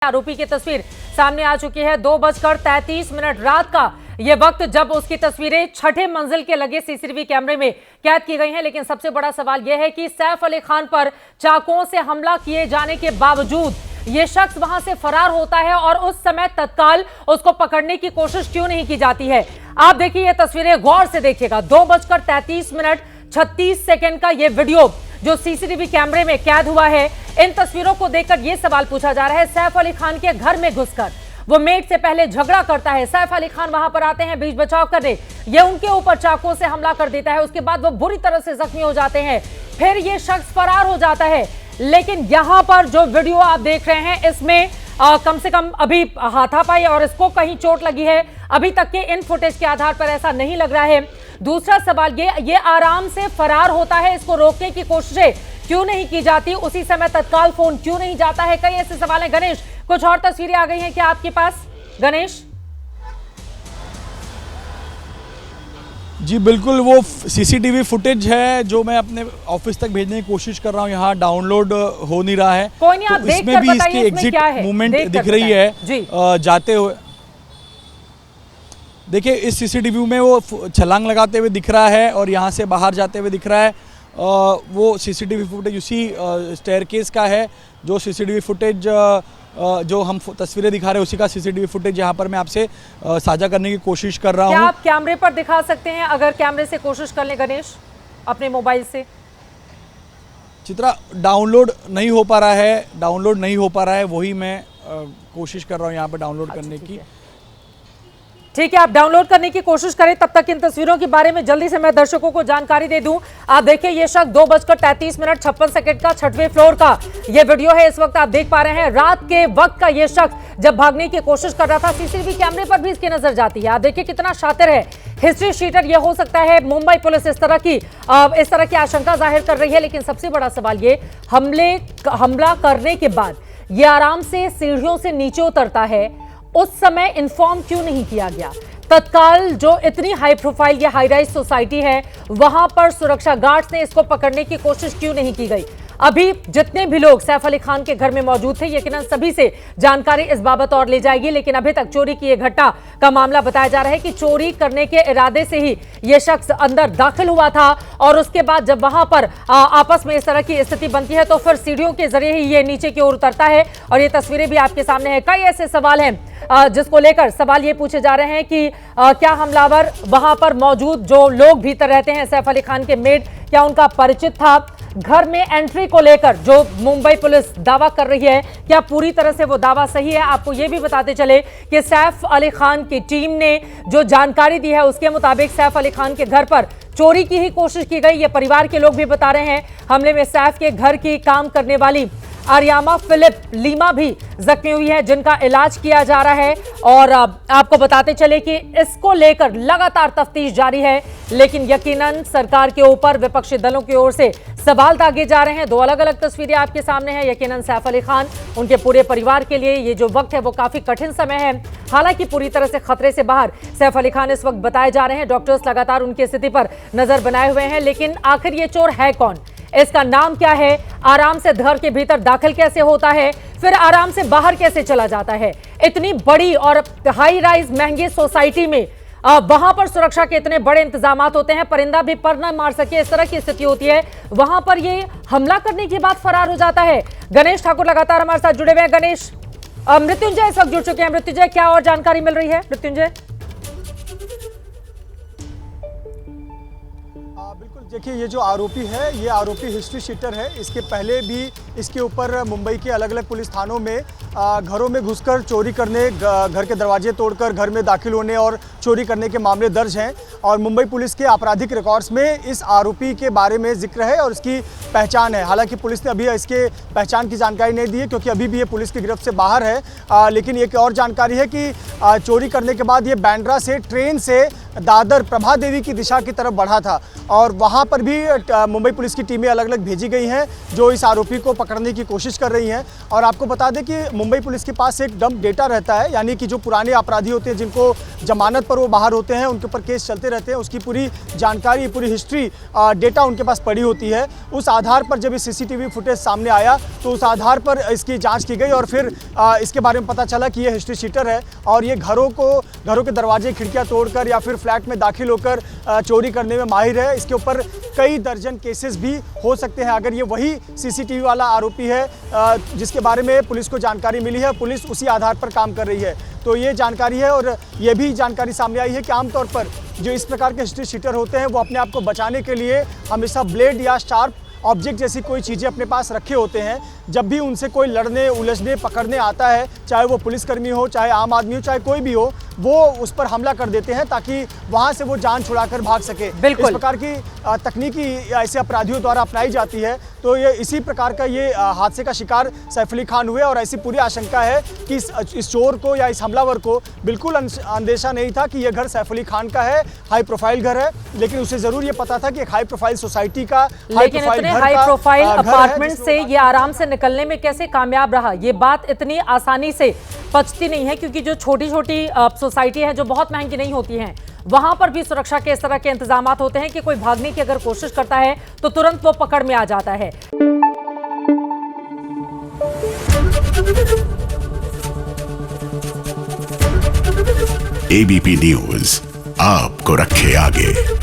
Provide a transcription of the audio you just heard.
आरोपी की तस्वीर सामने आ चुकी है। 2:33 रात का यह वक्त जब उसकी तस्वीरें छठे मंजिल के लगे सीसीटीवी कैमरे में कैद की गई हैं। लेकिन सबसे बड़ा सवाल यह है कि सैफ अली खान पर चाकुओं से हमला किए जाने के बावजूद यह शख्स वहां से फरार होता है और उस समय तत्काल उसको पकड़ने की कोशिश क्यों नहीं की जाती है। आप देखिए ये तस्वीरें गौर से देखिएगा। 2:33 का यह वीडियो जो सीसीटीवी कैमरे में कैद हुआ है, इन तस्वीरों को देखकर यह सवाल पूछा जा रहा है, सैफ अली खान के घर में घुसकर वो मेड से पहले झगड़ा करता है। सैफ अली खान वहां पर आते हैं बीच बचाव करने, ये उनके ऊपर चाकुओं से हमला कर देता है। उसके बाद वो बुरी तरह से जख्मी हो जाते हैं। फिर ये शख्स फरार हो जाता है। लेकिन यहां पर जो वीडियो आप देख रहे हैं, इसमें कम से कम अभी हाथापाई और इसको कहीं चोट लगी है। अभी तक के इन फुटेज के आधार पर ऐसा नहीं लग रहा है। दूसरा सवाल ये आराम से फरार होता है, इसको रोकने की कोशिशें क्यों नहीं की जाती, उसी समय तत्काल फोन क्यों नहीं जाता है। कई ऐसे सवाल हैं। गणेश, कुछ और तस्वीरें आ गई हैं क्या आपके पास? गणेश जी बिल्कुल, वो सीसीटीवी फुटेज है जो मैं अपने ऑफिस तक भेजने की कोशिश कर रहा हूँ, यहाँ डाउनलोड हो नहीं रहा है। कोई नहीं, आप तो इसमें भी इसकी एग्जिट मूवमेंट दिख रही है जाते हुए। देखिए इस सीसीटीवी में वो छलांग लगाते हुए दिख रहा है और यहाँ से बाहर जाते हुए दिख रहा है। वो सीसीटीवी फुटेज उसी स्टेयरकेस का है। जो सीसीटीवी फुटेज जो हम तस्वीरें दिखा रहे हैं उसी का सीसीटीवी फुटेज यहाँ पर मैं आपसे साझा करने की कोशिश कर रहा हूँ। क्या आप कैमरे पर दिखा सकते हैं? अगर कैमरे से कोशिश कर ले गणेश अपने मोबाइल से। चित्रा, डाउनलोड नहीं हो पा रहा है, वही मैं कोशिश कर रहा हूँ यहाँ पर डाउनलोड करने की। ठीक है, आप डाउनलोड करने की कोशिश करें। तब तक इन तस्वीरों के बारे में जल्दी से मैं दर्शकों को जानकारी दे दूं। आप देखिए ये शख्स 2:33 का 6वें फ्लोर का ये वीडियो है। इस वक्त आप देख पा रहे हैं रात के वक्त का ये शख्स जब भागने की कोशिश कर रहा था, सीसीटीवी कैमरे पर भी इसकी नजर जाती है। आप देखिए कितना शातिर है, हिस्ट्री शीटर ये हो सकता है। मुंबई पुलिस इस तरह की आशंका जाहिर कर रही है। लेकिन सबसे बड़ा सवाल ये, हमला करने के बाद ये आराम से सीढ़ियों से नीचे उतरता है, उस समय इन्फॉर्म क्यों नहीं किया गया? तत्काल जो इतनी हाई प्रोफाइल ये हाई राइज सोसाइटी है, वहां पर सुरक्षा गार्ड्स ने इसको पकड़ने की कोशिश क्यों नहीं की गई? अभी जितने भी लोग सैफ अली खान के घर में मौजूद थे, यकीनन सभी से जानकारी इस बाबत और ले जाएगी। लेकिन अभी तक चोरी की यह घटना का मामला बताया जा रहा है कि चोरी करने के इरादे से ही यह शख्स अंदर दाखिल हुआ था और उसके बाद जब वहां पर आपस में इस तरह की स्थिति बनती है तो फिर सीढ़ियों के जरिए ही ये नीचे की ओर उतरता है। और ये तस्वीरें भी आपके सामने है। कई ऐसे सवाल हैं जिसको लेकर सवाल ये पूछे जा रहे हैं कि क्या हमलावर वहां पर मौजूद जो लोग भीतर रहते हैं, सैफ अली खान के मेड, क्या उनका परिचित था? घर में एंट्री को लेकर जो मुंबई पुलिस दावा कर रही है, क्या पूरी तरह से वो दावा सही है? आपको ये भी बताते चले कि सैफ अली खान की टीम ने जो जानकारी दी है उसके मुताबिक सैफ अली खान के घर पर चोरी की ही कोशिश की गई। ये परिवार के लोग भी बता रहे हैं। हमले में सैफ के घर की काम करने वाली आर्यामा फिलिप लीमा भी जख्मी हुई है, जिनका इलाज किया जा रहा है। और आपको बताते चले कि इसको लेकर लगातार तफ्तीश जारी है। लेकिन यकीनन सरकार के ऊपर विपक्षी दलों की ओर से सवाल दागे जा रहे हैं। दो अलग अलग तस्वीरें आपके सामने हैं। यकीनन सैफ अली खान, उनके पूरे परिवार के लिए ये जो वक्त है वो काफी कठिन समय है। हालांकि पूरी तरह से खतरे से बाहर सैफ अली खान इस वक्त बताए जा रहे हैं। डॉक्टर्स लगातार उनकी स्थिति पर नजर बनाए हुए हैं। लेकिन आखिर ये चोर है कौन? इसका नाम क्या है? आराम से घर के भीतर दाखिल कैसे होता है, फिर आराम से बाहर कैसे चला जाता है? इतनी बड़ी और हाई राइज महंगी सोसाइटी में वहां पर सुरक्षा के इतने बड़े इंतजाम होते हैं, परिंदा भी पर न मार सके, इस तरह की स्थिति होती है। वहां पर ये हमला करने के बाद फरार हो जाता है। गणेश ठाकुर लगातार हमारे साथ जुड़े हुए हैं। गणेश, मृत्युंजय इस वक्त जुड़ चुके हैं। मृत्युंजय, क्या और जानकारी मिल रही है? मृत्युंजय बिल्कुल, देखिए ये जो आरोपी है, ये आरोपी हिस्ट्री शीटर है। इसके पहले भी इसके ऊपर मुंबई के अलग अलग पुलिस थानों में घरों में घुसकर चोरी करने, घर के दरवाजे तोड़कर घर में दाखिल होने और चोरी करने के मामले दर्ज हैं। और मुंबई पुलिस के आपराधिक रिकॉर्ड्स में इस आरोपी के बारे में जिक्र है और इसकी पहचान है। हालांकि पुलिस ने अभी इसके पहचान की जानकारी नहीं दी है क्योंकि अभी भी ये पुलिस की गिरफ्त से बाहर है। लेकिन एक और जानकारी है कि चोरी करने के बाद ये बांद्रा से ट्रेन से दादर प्रभा देवी की दिशा की तरफ बढ़ा था और वहाँ पर भी मुंबई पुलिस की टीमें अलग अलग भेजी गई हैं जो इस आरोपी को पकड़ने की कोशिश कर रही हैं। और आपको बता दें कि मुंबई पुलिस के पास एक डंप डेटा रहता है, यानी कि जो पुराने अपराधी होते हैं जिनको जमानत पर वो बाहर होते हैं, उनके ऊपर केस चलते रहते हैं, उसकी पूरी जानकारी, पूरी हिस्ट्री, डेटा उनके पास पड़ी होती है। उस आधार पर जब ये सीसीटीवी फुटेज सामने आया तो उस आधार पर इसकी जांच की गई और फिर इसके बारे में पता चला कि ये हिस्ट्री शीटर है और ये घरों के दरवाजे खिड़कियां तोड़कर या फिर फ्लैट में दाखिल होकर चोरी करने में माहिर है। इसके ऊपर कई दर्जन केसेस भी हो सकते हैं अगर ये वही सीसीटीवी वाला आरोपी है जिसके बारे में पुलिस को जानकारी मिली है। पुलिस उसी आधार पर काम कर रही है। तो ये जानकारी है और ये भी जानकारी सामने आई है कि आमतौर पर जो इस प्रकार के हिस्ट्री शीटर होते हैं वो अपने आप को बचाने के लिए हमेशा ब्लेड या शार्प ऑब्जेक्ट जैसी कोई चीज़ें अपने पास रखे होते हैं। जब भी उनसे कोई लड़ने, उलझने, पकड़ने आता है, चाहे वो पुलिसकर्मी हो, चाहे आम आदमी हो, चाहे कोई भी हो, वो उस पर हमला कर देते हैं ताकि वहां से वो जान छुड़ाकर भाग सके। इस प्रकार की तकनीकी ऐसे अपराधियों द्वारा अपनाई जाती है। तो ये इसी प्रकार का ये हादसे का शिकार सैफ अली खान हुए और ऐसी पूरी आशंका है कि इस चोर को या इस हमलावर को बिल्कुल अंदेशा नहीं था कि यह घर सैफ अली खान का है, हाई प्रोफाइल घर है, लेकिन उसे जरूर ये पता था कि एक हाई प्रोफाइल सोसाइटी का, लेकिन इतने हाई प्रोफाइल अपार्टमेंट से ये आराम से निकलने में कैसे कामयाब रहा, ये बात इतनी आसानी से पचती नहीं है, क्योंकि जो छोटी छोटी सोसाइटी है जो बहुत महंगी नहीं होती हैं, वहां पर भी सुरक्षा के इस तरह के इंतजाम होते हैं कि कोई भागने की अगर कोशिश करता है तो तुरंत वो पकड़ में आ जाता है। एबीपी न्यूज आपको रखे आगे।